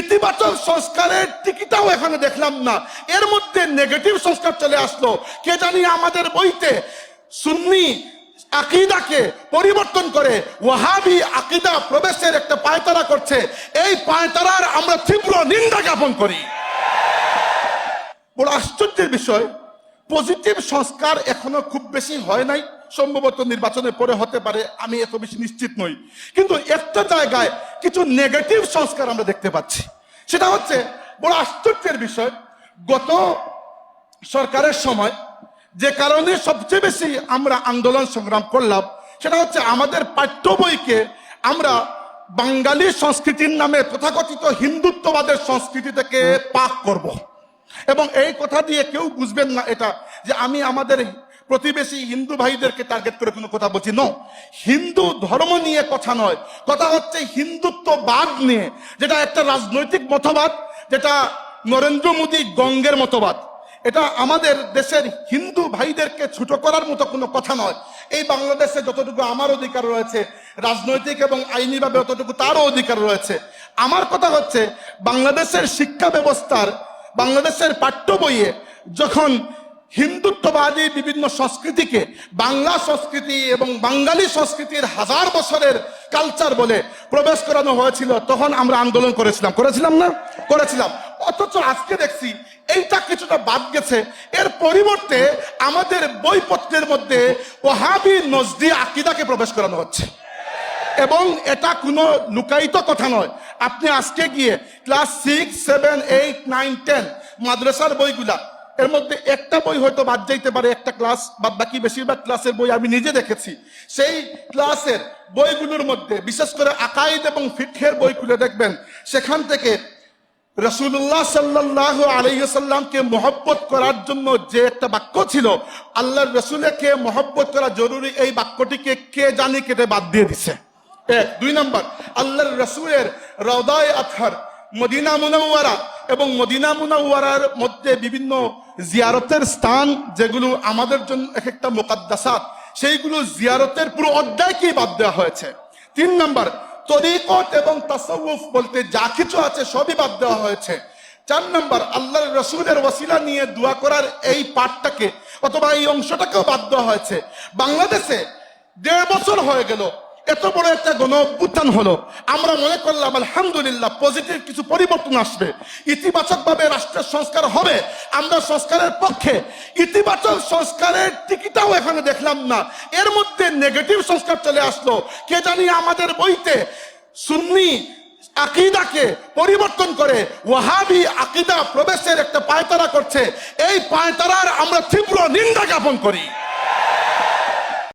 ইতিবাচক সংস্কারের টিকিটাও এখানে দেখলাম না, এর মধ্যে নেগেটিভ সংস্কার চলে আসলো। কে জানি আমাদের বইতে সুন্নি আকীদাকে পরিবর্তন করে ওয়াহাবি আকীদা প্রবেশের একটা পায়তারা করছে। এই পায়তারার আমরা তীব্র নিন্দা জ্ঞাপন করি। বড় আশ্চর্যের বিষয়, পজিটিভ সংস্কার এখনো খুব বেশি হয় নাই, সম্ভবত নির্বাচনের পরে হতে পারে, আমি এত বেশি নিশ্চিত নই। কিন্তু একটা জায়গায় কিছু নেগেটিভ সংস্কার আমরা দেখতে পাচ্ছি। সেটা হচ্ছে বড় আশ্চর্যের বিষয়, গত সরকারের সময় যে কারণে সবচেয়ে বেশি আমরা আন্দোলন সংগ্রাম করলাম, সেটা হচ্ছে আমাদের পাঠ্য বইকে আমরা বাঙালি সংস্কৃতির নামে তথাকথিত হিন্দুত্ববাদের সংস্কৃতি থেকে পাক করব। এবং এই কথা দিয়ে কেউ বুঝবেন না এটা যে আমি আমাদের প্রতিবেশী হিন্দু ভাইদেরকে টার্গেট করে কোনো কথা বলছি। ন, হিন্দু ধর্ম নিয়ে কথা নয়, কথা হচ্ছে হিন্দুত্ববাদ নিয়ে, যেটা একটা রাজনৈতিক মতবাদ, যেটা নরেন্দ্র মোদী গঙ্গের মতবাদ। এটা আমাদের দেশের হিন্দু ভাইদেরকে ছোট করার মতো কোনো কথা নয়। এই বাংলাদেশে যতটুকু আমার অধিকার রয়েছে রাজনৈতিক এবং আইনিভাবে ততটুকু তারও অধিকার রয়েছে। আমার কথা হচ্ছে বাংলাদেশের শিক্ষা ব্যবস্থার, বাংলাদেশের পাঠ্য বইয়ে যখন হিন্দুত্ববাদী বিভিন্ন সংস্কৃতিকে বাংলা সংস্কৃতি এবং বাঙালি সংস্কৃতির হাজার বছরের কালচার বলে প্রবেশ করানো হয়েছিল, তখন আমরা আন্দোলন করেছিলাম না? করেছিলাম। অথচ আজকে দেখছি এইটা কিছুটা বাদ গেছে। এর পরিবর্তে আমাদের বইপত্রের মধ্যে ওয়াহাবি নজদি আকীদাকে প্রবেশ করানো হচ্ছে। এবং এটা কোনো লুকায়িত কথা নয়। আপনি আজকে গিয়ে ক্লাস 6, 7, 8, 9, 10 মাদ্রাসার বইগুলা, এর মধ্যে একটা বই হয়তো বাদ যাইতে পারে, একটা ক্লাস বাদ, বাকি বেশিরভাগ ক্লাসের বই আমি নিজে দেখেছি। সেই ক্লাসের বইগুলোর মধ্যে বিশেষ করে আকাইদ এবং ফিকহের বই খুলে দেখবেন, সেখান থেকে রাসূলুল্লাহ সাল্লাল্লাহু আলাইহি ওয়াসাল্লামকে মহব্বত করার জন্য যে একটা বাক্য ছিল, আল্লাহর রাসূলকে মহব্বত করা জরুরি, এই বাক্যটিকে কে জানি কেটে বাদ দিয়ে দিছে। এক। 2 নম্বর, আল্লাহর রাসূলের রওদায়ে আতহার মদিনা মুনাওয়ারা এবং মদিনা মুনাওয়ারার মধ্যে বিভিন্ন জিয়ারতের স্থান যেগুলো আমাদের জন্য এক একটা মুকাদ্দাসাত, সেইগুলো জিয়ারতের পুরো অধ্যায়কেই বাদ দেওয়া হয়েছে। 3 নম্বর, তরিকত এবং তাসাউফ বলতে যা কিছু আছে সবই বাদ দেওয়া হয়েছে। 4 নম্বর, আল্লাহর রাসূলের ওসিলা নিয়ে দোয়া করার এই পাঠটাকে অথবা এই অংশটাকেও বাদ দেওয়া হয়েছে। বাংলাদেশে 1.5 বছর হয়ে গেল, এত বড় একটা গণ অভ্যুত্থান হলো, আমরা মনে করলাম আলহামদুলিল্লাহ পজিটিভ কিছু পরিবর্তন আসবে, ইতিবাচক ভাবে রাষ্ট্রের সংস্কার হবে, আমরা সংস্কারের পক্ষে। ইতিবাচক সংস্কারের টিকিটাও এখানে দেখলাম না, এর মধ্যে নেগেটিভ সংস্কার চলে আসলো। কে জানি আমাদের বইতে সুন্নি আকীদাকে পরিবর্তন করে ওয়াহাবি আকীদা প্রবেশের একটা পায়তারা করছে। এই পায়তারার আমরা তীব্র নিন্দা জ্ঞাপন করি।